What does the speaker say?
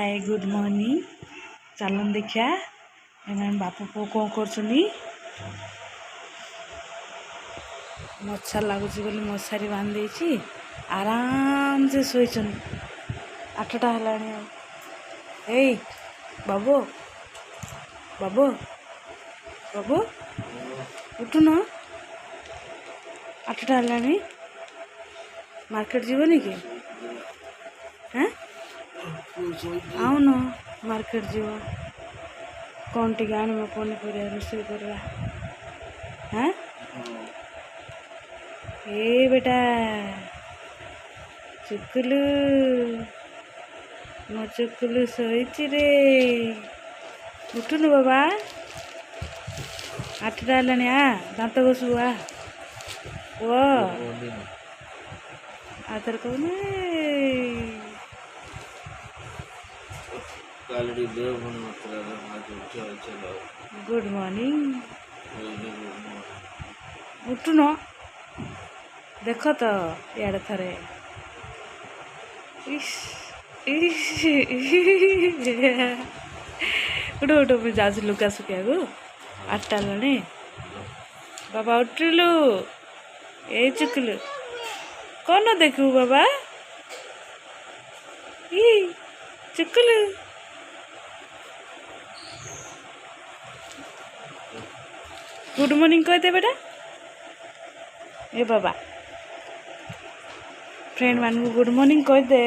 Hi good morning. चलन देखा बापू पु कौन कर मच्छर लगुच बोली मशारी बांध दे आराम से शोचन 8टा है। बाबू बाबू बाबू उठुन 8टा है। मार्केट जीवनी कि हाँ आउन मार्केट जीव कौन टी आने पनीपरिया रोषे करवा। हाँ ए बेटा चुकुलू मो चुकुलू शोची रे उठुनु बाबा 8टा है। दांत घसु आ आतर कौन गुड मॉर्निंग उठुन देख तो यार थरे उठ उठ मुझे जाऊँ लुगा सुखा को 8टा बाबा उठिलु ए चुकुलु कौन देखू बाबा चुकुलु गुड मॉर्निंग कह दे बेटा ए बाबा फ्रेंड मान गुड मॉर्निंग कह दे।